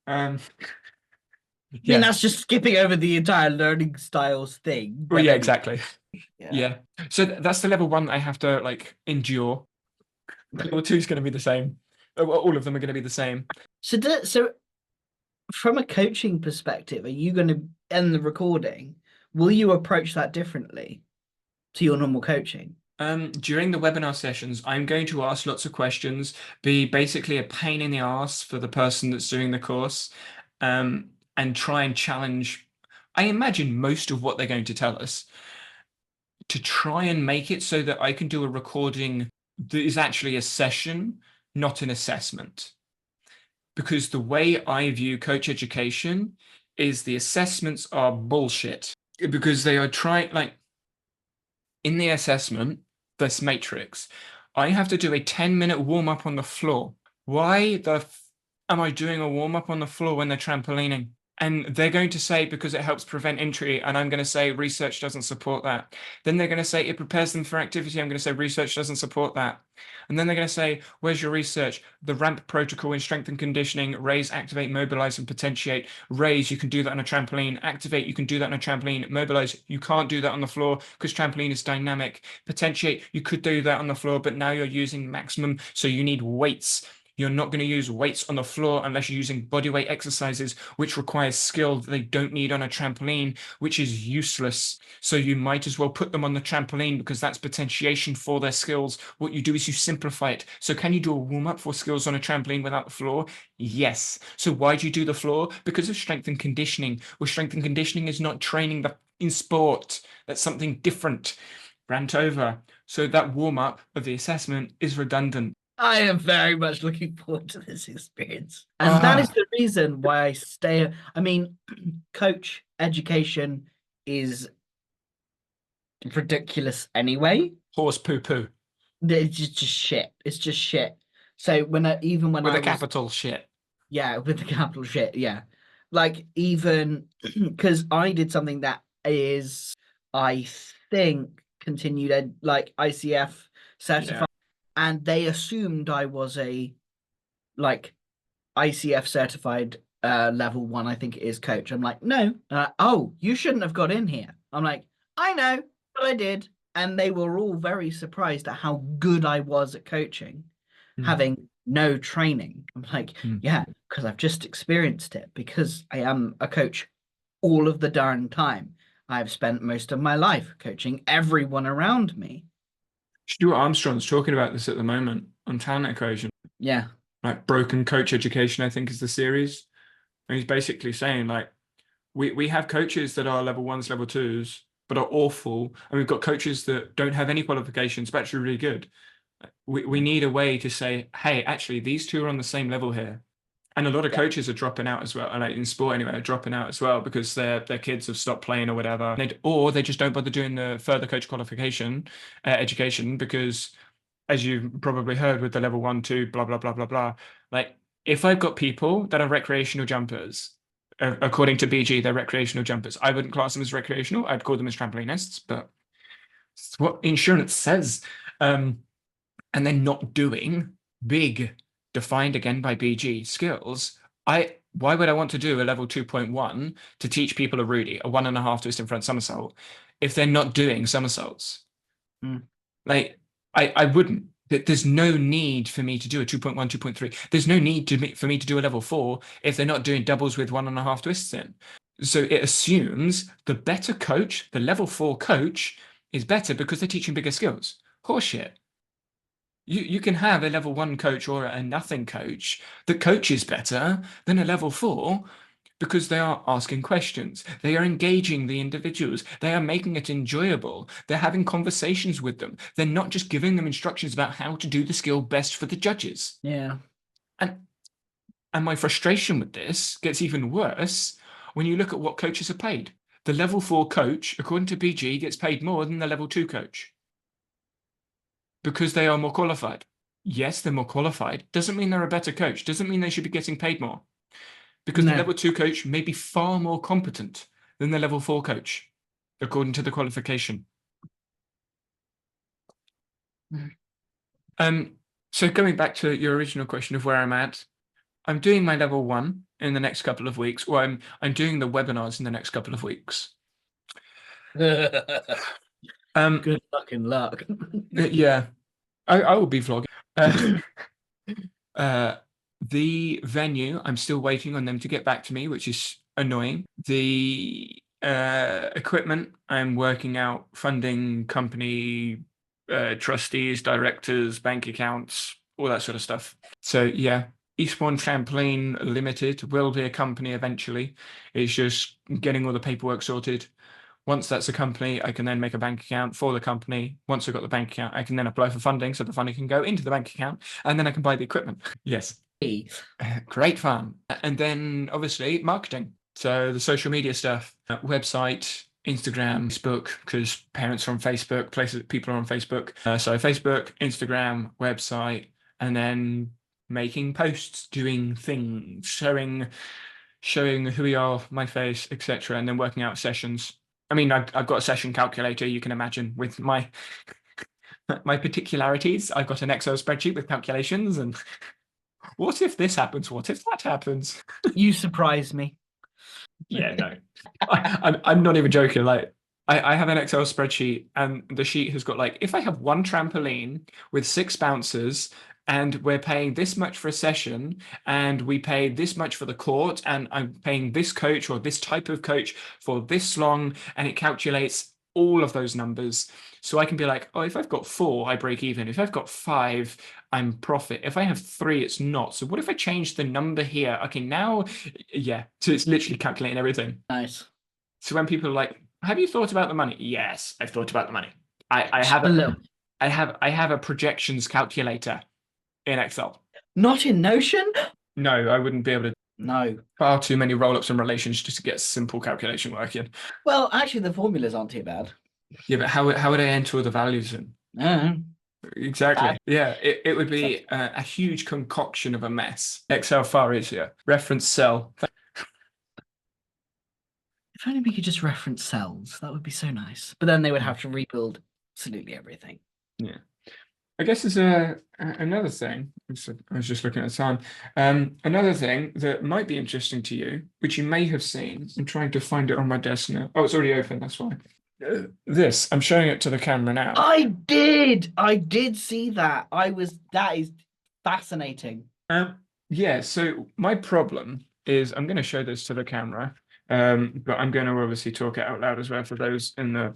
I mean, that's just skipping over the entire learning styles thing. Well, yeah, exactly. Yeah. So that's the level 1 I have to like endure. Level 2 is going to be the same. All of them are going to be the same. So from a coaching perspective, are you going to end the recording? Will you approach that differently to your normal coaching? During the webinar sessions, I'm going to ask lots of questions, be basically a pain in the ass for the person that's doing the course, and try and challenge, I imagine, most of what they're going to tell us, to try and make it so that I can do a recording that is actually a session, not an assessment. Because the way I view coach education is the assessments are bullshit, because they are trying, like, in the assessment, this matrix, I have to do a 10-minute warm-up on the floor. Why am I doing a warm-up on the floor when they're trampolining? And they're going to say because it helps prevent injury, and I'm going to say research doesn't support that. Then they're going to say it prepares them for activity. I'm going to say research doesn't support that. And then they're going to say, where's your research? The RAMP protocol in strength and conditioning: raise, activate, mobilize, and potentiate. Raise, you can do that on a trampoline. Activate, you can do that on a trampoline. Mobilize, you can't do that on the floor because trampoline is dynamic. Potentiate, you could do that on the floor, but now you're using maximum, so you need weights. You're not going to use weights on the floor unless you're using bodyweight exercises, which requires skill that they don't need on a trampoline, which is useless. So you might as well put them on the trampoline because that's potentiation for their skills. What you do is you simplify it. So can you do a warm-up for skills on a trampoline without the floor? Yes. So why do you do the floor? Because of strength and conditioning. Well, strength and conditioning is not training in sport. That's something different. Rant over. So that warm-up of the assessment is redundant. I am very much looking forward to this experience. And that is the reason why I stay. I mean, coach education is ridiculous anyway. Horse poo-poo. It's just shit. It's just shit. So even when With I a was, capital shit. yeah, with the capital shit, yeah. Like even because I did something that is, I think, continued like ICF certified, and they assumed I was a like ICF certified level 1, I think it is, coach. I'm like, no. Oh, you shouldn't have got in here. I'm like, I know, but I did. And they were all very surprised at how good I was at coaching, having no training. I'm like, yeah, because I've just experienced it, because I am a coach all of the darn time. I've spent most of my life coaching everyone around me. Stuart Armstrong's talking about this at the moment on Talent Equation. Yeah. Like Broken Coach Education, I think is the series. And he's basically saying like, we have coaches that are level 1s, level 2s, but are awful. And we've got coaches that don't have any qualifications, but actually really good. We need a way to say, hey, actually, these two are on the same level here. And a lot of coaches are dropping out as well, like in sport anyway, are dropping out as well because their kids have stopped playing or whatever, or they just don't bother doing the further coach qualification education because, as you've probably heard with the level 1, 2, blah blah blah blah blah. Like if I've got people that are recreational jumpers, according to BG, they're recreational jumpers. I wouldn't class them as recreational. I'd call them as trampolinists, but it's what insurance says. And they're not doing big, defined again by BG skills. Why would I want to do a level 2.1 to teach people a Rudy, a 1.5 twist in front somersault, if they're not doing somersaults? Like I wouldn't. There's no need for me to do a 2.1, 2.3. There's no need for me to do a level 4 if they're not doing doubles with 1.5 twists in. So it assumes the better coach, the level 4 coach, is better because they're teaching bigger skills. Horseshit. You can have a level 1 coach or a nothing coach that coaches better than a level 4 because they are asking questions. They are engaging the individuals. They are making it enjoyable. They're having conversations with them. They're not just giving them instructions about how to do the skill best for the judges. Yeah. And my frustration with this gets even worse when you look at what coaches are paid. The level 4 coach, according to BG, gets paid more than the level 2 coach. Because they are more qualified. Yes, they're more qualified. Doesn't mean they're a better coach. Doesn't mean they should be getting paid more. Because the level 2 coach may be far more competent than the level 4 coach, according to the qualification. So going back to your original question of where I'm at, I'm doing my level 1 in the next couple of weeks, or I'm doing the webinars in the next couple of weeks. Good fucking luck. Yeah, I will be vlogging. The venue, I'm still waiting on them to get back to me, which is annoying. The equipment, I'm working out funding, company, trustees, directors, bank accounts, all that sort of stuff. So yeah, Eastbourne Trampoline Limited will be a company eventually. It's just getting all the paperwork sorted. Once that's a company, I can then make a bank account for the company. Once I've got the bank account, I can then apply for funding so the funding can go into the bank account and then I can buy the equipment. Yes. Great fun. And then obviously marketing. So the social media stuff, website, Instagram, Facebook, because parents are on Facebook, people are on Facebook. So Facebook, Instagram, website, and then making posts, doing things, showing who we are, my face, etc., and then working out sessions. I mean, I've got a session calculator, you can imagine, with my particularities. I've got an Excel spreadsheet with calculations and what if this happens? What if that happens? You surprise me. Yeah, no. I'm not even joking. Like, I have an Excel spreadsheet and the sheet has got like, if I have one trampoline with 6 bouncers and we're paying this much for a session, and we pay this much for the court, and I'm paying this coach or this type of coach for this long, and it calculates all of those numbers. So I can be like, oh, if I've got 4, I break even. If I've got 5, I'm profit. If I have 3, it's not. So what if I change the number here? Okay, now, yeah. So it's literally calculating everything. Nice. So when people are like, have you thought about the money? Yes, I've thought about the money. I Just have a little. I have a projections calculator in Excel. Not in Notion? No, I wouldn't be able to. No. Far too many roll-ups and relations just to get simple calculation working. Well, actually, the formulas aren't too bad. Yeah, but how would I enter all the values in? Exactly. Yeah, it would be a huge concoction of a mess. Excel far easier. Reference cell. If only we could just reference cells, that would be so nice. But then they would have to rebuild absolutely everything. Yeah. I guess there's another thing. I was just looking at the time. Another thing that might be interesting to you, which you may have seen. I'm trying to find it on my desk now. Oh, it's already open. That's why. This, I'm showing it to the camera now. I did see that. That is fascinating. Yeah, so my problem is I'm going to show this to the camera, but I'm going to obviously talk it out loud as well for those in the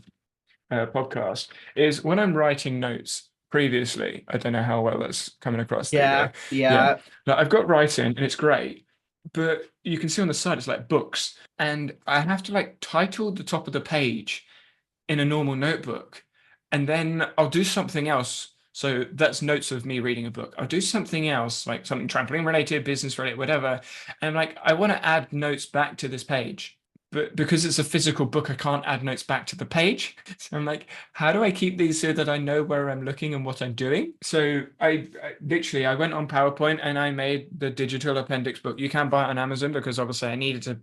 podcast, is when I'm writing notes previously, I don't know how well that's coming across. Yeah. Now, I've got writing and it's great, but you can see on the side it's like books, and I have to like title the top of the page in a normal notebook, and then I'll do something else. So that's notes of me reading a book. I'll do something else, like something trampoline related, business related, whatever. And like, I want to add notes back to this page, but because it's a physical book, I can't add notes back to the page. So I'm like, how do I keep these so that I know where I'm looking and what I'm doing? So I literally, I went on PowerPoint and I made the digital appendix book. You can buy it on Amazon because obviously I needed to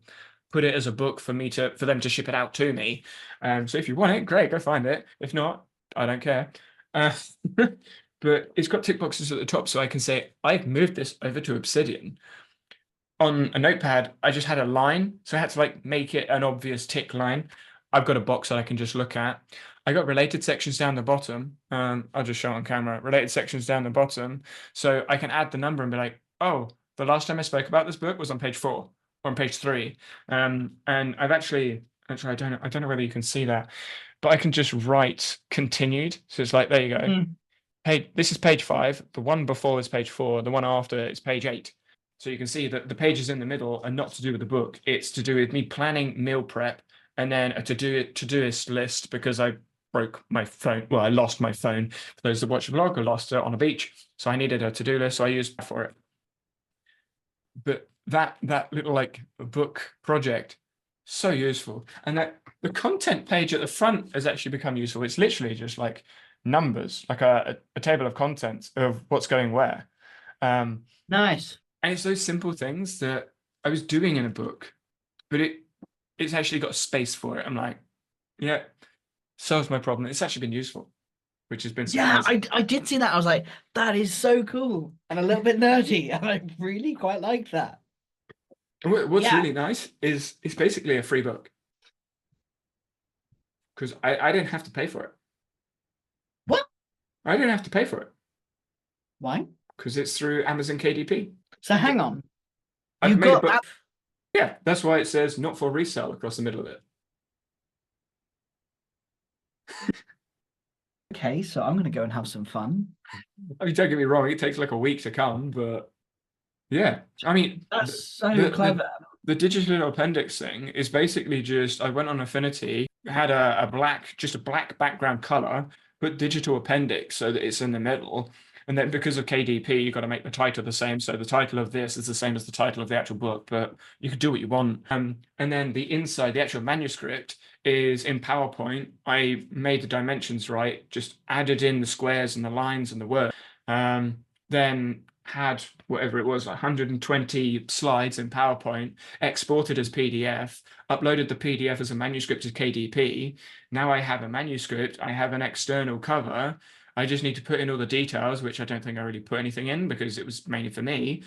put it as a book for them to ship it out to me. So if you want it, great, go find it. If not, I don't care. But it's got tick boxes at the top, so I can say I've moved this over to Obsidian. On a notepad, I just had a line, so I had to like make it an obvious tick line. I've got a box that I can just look at. I got related sections down the bottom. I'll just show on camera. Related sections down the bottom, so I can add the number and be like, oh, the last time I spoke about this book was on page 4 or on page 3. And I've actually I don't know whether you can see that, but I can just write continued. So it's like, there you go. Hey, this is page 5. The one before is page 4. The one after is page 8. So you can see that the pages in the middle are not to do with the book. It's to do with me planning meal prep, and then a Todoist list because I broke my phone. Well, I lost my phone. For those that watch the vlog, I lost it on a beach. So I needed a to-do list, so I used that for it. But that little like book project, so useful. And that the content page at the front has actually become useful. It's literally just like numbers, like a table of contents of what's going where. Nice. And it's those simple things that I was doing in a book, but it's actually got space for it. I'm like, yeah, solves my problem. It's actually been useful, which has been surprising. I did see that. I was like, that is so cool and a little bit nerdy, and I really quite like that. And what's really nice is it's basically a free book because I didn't have to pay for it. What? I didn't have to pay for it. Why? Because it's through Amazon KDP. So hang on. I've made a book. Yeah, that's why it says not for resale across the middle of it. Okay, so I'm going to go and have some fun. I mean, don't get me wrong, it takes like a week to come, but yeah. I mean, that's so clever. The digital appendix thing is basically just, I went on Affinity, had a black background color, put digital appendix so that it's in the middle. And then because of KDP, you've got to make the title the same. So the title of this is the same as the title of the actual book, but you can do what you want. And then the inside, the actual manuscript is in PowerPoint. I made the dimensions right, just added in the squares and the lines and the words. Then had whatever it was, 120 slides in PowerPoint, exported as PDF, uploaded the PDF as a manuscript to KDP. Now I have a manuscript, I have an external cover. I just need to put in all the details, which I don't think I really put anything in because it was mainly for me.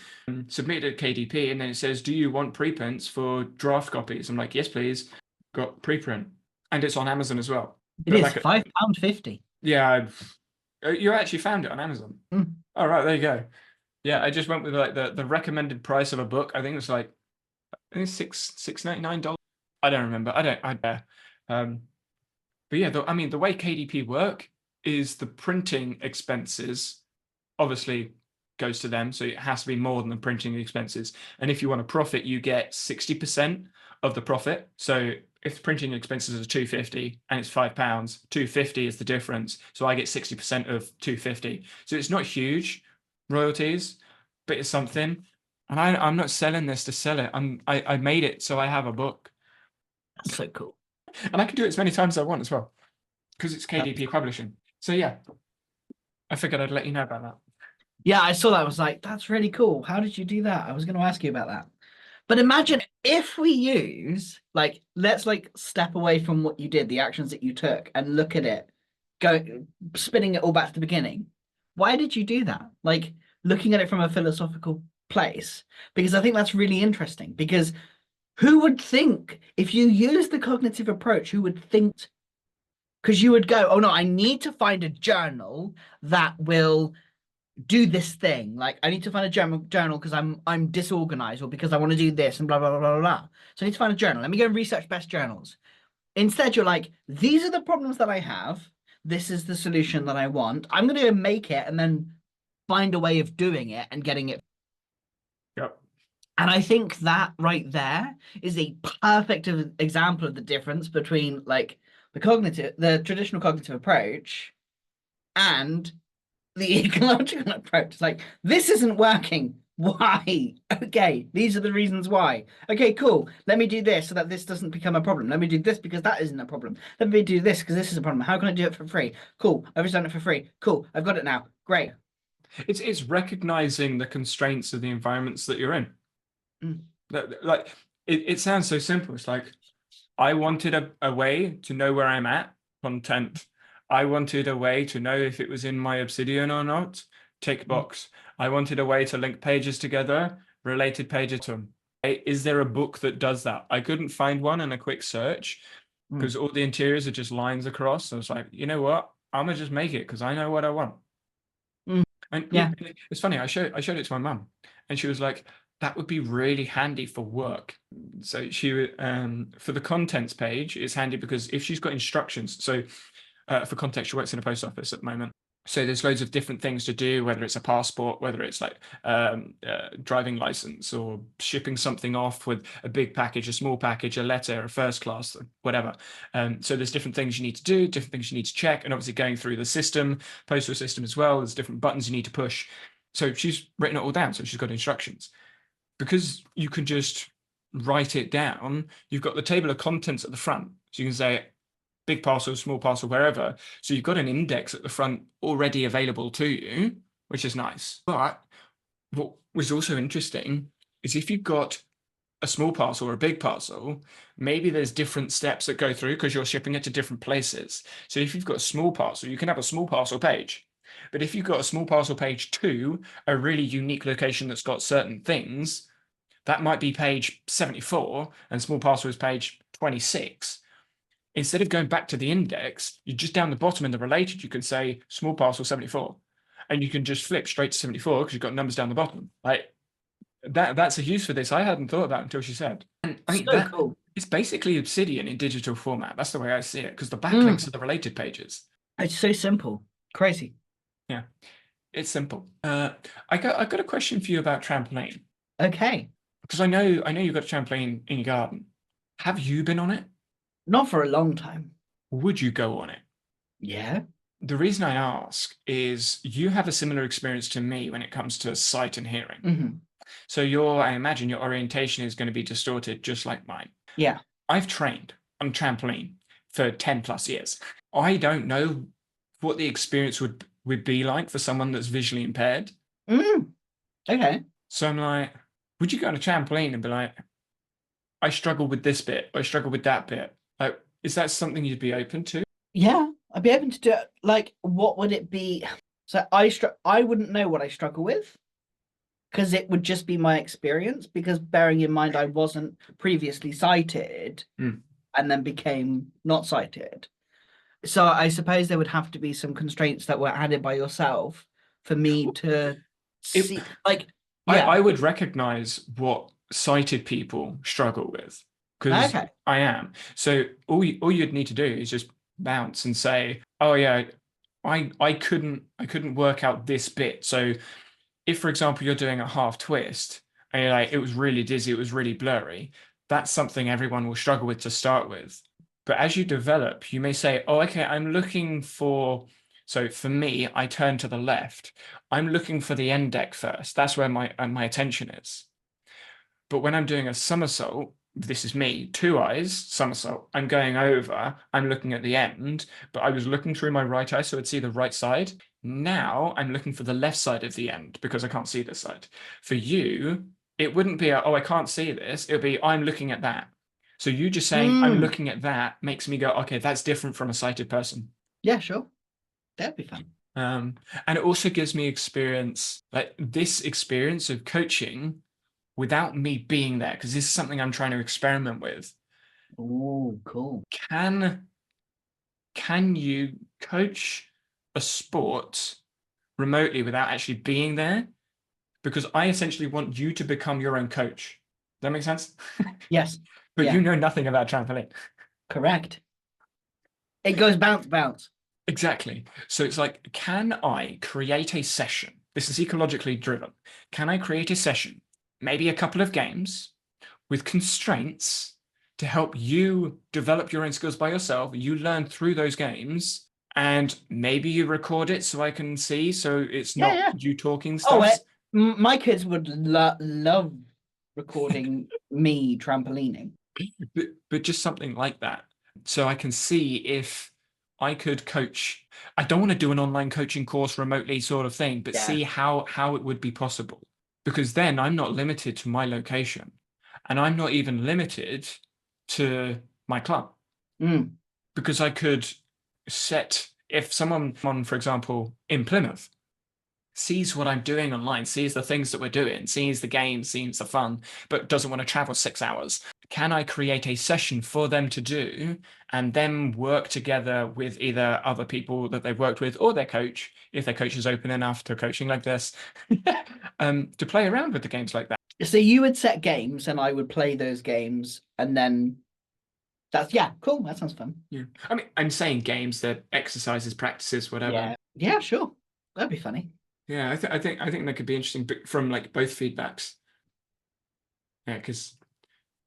Submitted at KDP, and then it says, do you want preprints for draft copies? I'm like, yes, please. Got preprint. And it's on Amazon as well. It is like £5.50. Yeah. You actually found it on Amazon? All right, there you go. Yeah, I just went with like the recommended price of a book. I think it was like, I think $6.99. I don't remember. I dare. But yeah, I mean, the way KDP work is the printing expenses obviously goes to them, so it has to be more than the printing expenses. And if you want a profit, you get 60% of the profit. So if printing expenses are 250 and it's £5, 250 is the difference. So I get 60% of 250. So it's not huge royalties, but it's something. And I'm not selling this to sell it. I made it so I have a book. That's so cool. And I can do it as many times as I want as well, because it's KDP Publishing. So yeah, I figured I'd let you know about that. Yeah, I saw that. I was like, that's really cool. How did you do that? I was going to ask you about that. But imagine if we use, like, let's like step away from what you did, the actions that you took, and look at it, go spinning it all back to the beginning. Why did you do that? Like, looking at it from a philosophical place, because I think that's really interesting. Because who would think, if you use the cognitive approach, who would think? Because you would go, oh no, I need to find a journal that will do this thing. Like I need to find a journal because I'm disorganized, or because I want to do this and blah blah blah blah blah. So I need to find a journal. Let me go and research best journals. Instead, you're like, these are the problems that I have. This is the solution that I want. I'm going to make it and then find a way of doing it and getting it. Yep. And I think that right there is a perfect example of the difference between like the traditional cognitive approach and the ecological approach. It's like, this isn't working. Why? Okay, these are the reasons why. Okay, cool. Let me do this so that this doesn't become a problem. Let me do this because that isn't a problem. Let me do this because this is a problem. How can I do it for free? Cool. I've just done it for free. Cool. I've got it now. Great. It's recognizing the constraints of the environments that you're in. Like it sounds so simple. It's like I wanted a way to know where I'm at, content. I wanted a way to know if it was in my Obsidian or not, tick box. I wanted a way to link pages together, related pages to them. Is there a book that does that? I couldn't find one in a quick search because all the interiors are just lines across. So it's like, you know what? I'm gonna just make it because I know what I want. And Yeah. it's funny. I showed it to my mum, and she was like, "That would be really handy for work." So she, for the contents page, it's handy because if she's got instructions. So for context, she works in a post office at the moment. So there's loads of different things to do, whether it's a passport, whether it's like driving license, or shipping something off with a big package, a small package, a letter, a first class, whatever. So there's different things you need to do, different things you need to check, and obviously going through the system, postal system as well, there's different buttons you need to push. So she's written it all down, so she's got instructions. Because you can just write it down, you've got the table of contents at the front. So you can say, big parcel, small parcel, wherever. So you've got an index at the front already available to you, which is nice. But what was also interesting is if you've got a small parcel or a big parcel, maybe there's different steps that go through because you're shipping it to different places. So if you've got a small parcel, you can have a small parcel page. But if you've got a small parcel page to a really unique location that's got certain things, that might be page 74 and small parcel is page 26. Instead of going back to the index, you just down the bottom in the related, you can say small parcel 74, and you can just flip straight to 74 because you've got numbers down the bottom. Like that's a use for this. I hadn't thought about until she said. And I mean, So cool. It's basically Obsidian in digital format. That's the way I see it, because the backlinks are the related pages. It's so simple. Crazy. Yeah, it's simple. I've got a question for you about trampoline. Okay. Because I know you've got a trampoline in your garden. Have you been on it? Not for a long time. Would you go on it? Yeah. The reason I ask is you have a similar experience to me when it comes to sight and hearing. So I imagine your orientation is going to be distorted just like mine. Yeah. I've trained on trampoline for 10 plus years. I don't know what the experience would be like for someone that's visually impaired. Okay. So I'm like, would you go on a trampoline and be like, I struggle with this bit, I struggle with that bit? Like, is that something you'd be open to? Yeah, I'd be open to do it. Like, what would it be? So I wouldn't know what I struggle with because it would just be my experience. Because bearing in mind, I wasn't previously sighted and then became not sighted. So I suppose there would have to be some constraints that were added by yourself for me to It- see, like, I, yeah, I would recognize what sighted people struggle with because okay, I am. So all you'd need to do is just bounce and say, "Oh yeah, I couldn't work out this bit." So if, for example, you're doing a half twist and you're like, it was really dizzy, it was really blurry, that's something everyone will struggle with to start with. But as you develop, you may say, oh, okay, I'm looking for. So for me, I turn to the left. I'm looking for the end deck first. That's where my attention is. But when I'm doing a somersault, this is me, two eyes, somersault. I'm going over, I'm looking at the end, but I was looking through my right eye so I'd see the right side. Now I'm looking for the left side of the end because I can't see this side. For you, it wouldn't be, oh, I can't see this. It'll be, I'm looking at that. So you just saying, I'm mm, looking at that makes me go, okay, that's different from a sighted person. yeah, sure, that'd be fun. Um, and it also gives me experience, like this experience of coaching without me being there, because this is something I'm trying to experiment with. Oh, cool. Can you coach a sport remotely without actually being there? Because I essentially want you to become your own coach. Does that make sense? Yes, But yeah, you know nothing about trampoline. correct. It goes bounce, bounce. Exactly. So it's like, can I create a session? This is ecologically driven. Can I create a session, maybe a couple of games with constraints to help you develop your own skills by yourself? You learn through those games, and maybe you record it so I can see, so it's Yeah, not yeah. you talking Oh, stuff. my kids would love recording me trampolining. But just something like that. So I can see if I could coach. I don't want to do an online coaching course remotely sort of thing, but Yeah. see how it would be possible. Because then I'm not limited to my location. And I'm not even limited to my club. Mm. Because I could set, if someone, for example, in Plymouth sees what I'm doing online, sees the things that we're doing, sees the games, sees the fun, but doesn't want to travel 6 hours, can I create a session for them to do and then work together with either other people that they've worked with or their coach, if their coach is open enough to coaching like this, to play around with the games like that? So you would set games and I would play those games and then yeah, cool. That sounds fun. Yeah. I mean, I'm saying games, that exercises, practices, whatever. Yeah. Yeah, sure. That'd be funny. Yeah, I think that could be interesting from like both feedbacks. Yeah, because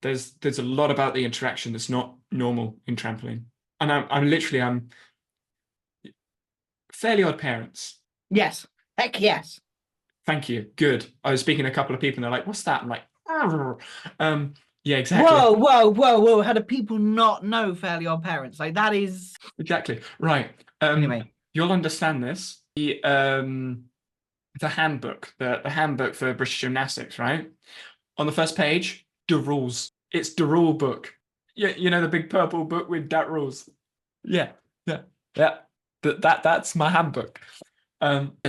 there's a lot about the interaction that's not normal in trampoline. And I'm fairly odd parents. Yes. Heck yes. Thank you. Good. I was speaking to a couple of people and they're like, what's that? I'm like, "Arr." Yeah, exactly. Whoa, whoa, whoa, whoa. How do people not know Fairly Odd Parents? Like that is Exactly. Right. anyway. You'll understand this. The handbook, the handbook for British gymnastics, right? On the first page, the rules. It's the rule book. Yeah, you know the big purple book with that rules. Yeah, yeah, yeah. That's my handbook.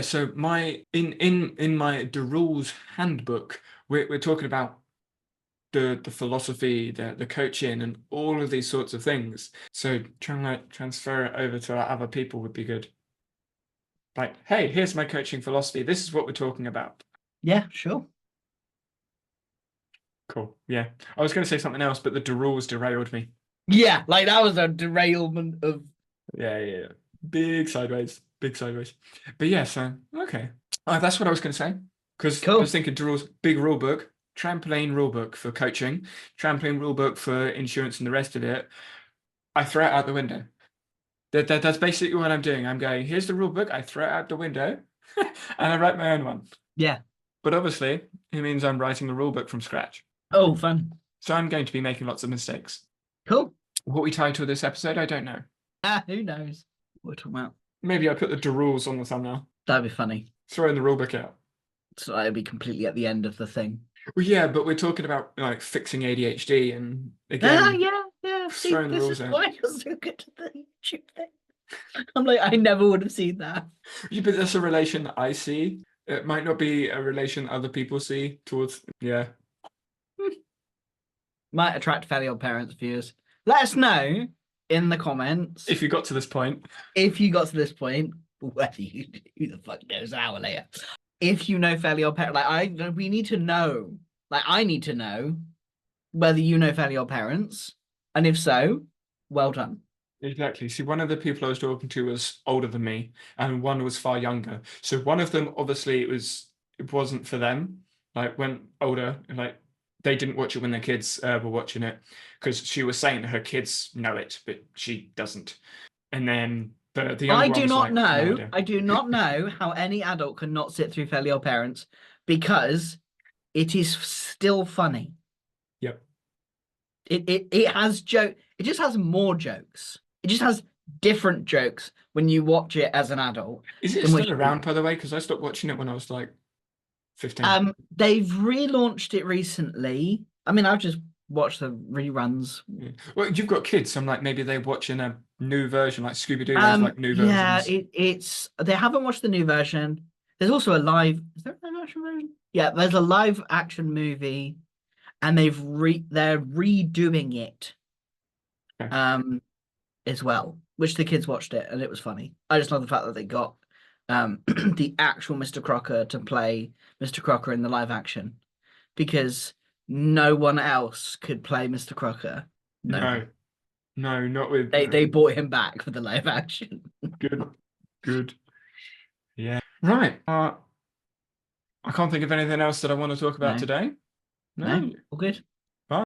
So my in my the rules handbook, we're talking about the philosophy, the coaching, and all of these sorts of things. So trying to transfer it over to other people would be good. Like, hey, here's my coaching philosophy. This is what we're talking about. Yeah, sure. Cool. Yeah. I was going to say something else, but the rules derailed me. Yeah, like that was a derailment of Yeah. Big sideways. Big sideways. But yeah, so, okay. That's what I was going to say. Because I cool. was thinking rules, big rule book, trampoline rule book for coaching, trampoline rule book for insurance and the rest of it. I throw it out the window. That's basically what I'm doing. I'm going, here's the rule book. I throw it out the window and I write my own one. Yeah. But obviously, it means I'm writing the rule book from scratch. Oh, fun. So I'm going to be making lots of mistakes. Cool. What we title this episode, I don't know. Who knows what we're talking about? Maybe I put the rules on the thumbnail. That'd be funny. Throwing the rule book out. So it'd be completely at the end of the thing. Well, yeah, but we're talking about like fixing ADHD and again, yeah. See, throwing the this rules is out. why you're so good at the YouTube thing. I'm like, I never would have seen that. Yeah, but that's a relation that I see. It might not be a relation other people see towards. Yeah. Might attract Fairly Odd Parents viewers. Let us know in the comments If you got to this point. if you got to this point. Whether you do, who the fuck knows an hour later. If you know Fairly Odd Parents, we need to know. Like, I need to know whether you know Fairly Odd Parents, and if so, well done. Exactly. See, one of the people I was talking to was older than me, and one was far younger. So one of them, obviously, it wasn't for them. Like when older, like they didn't watch it when their kids were watching it, because she was saying that her kids know it, but she doesn't. And then the younger I one do was not like, no know. idea. I do not know how any adult can not sit through Fairly Odd Parents because it is still funny. Yep. It has joke. It just has more jokes. It just has different jokes when you watch it as an adult Is it than when still around, by the way? Because I stopped watching it when I was like 15. they've relaunched it recently. I mean, I've just watched the reruns. Yeah. Well, you've got kids, so I'm like, maybe they're watching a new version, like Scooby-Doo has like new Yeah, versions. it's they haven't watched the new version. There's also a live. Is there a live action version? Yeah, there's a live action movie, and they're redoing it. Okay. As well, which the kids watched it and it was funny. I just love the fact that they got the actual Mr. Crocker to play Mr. Crocker in the live action because no one else could play Mr. Crocker. No No, one. no, not with They brought him back for the live action. good, good. Yeah. Right. I can't think of anything else that I want to talk about No, today. no, No. all good.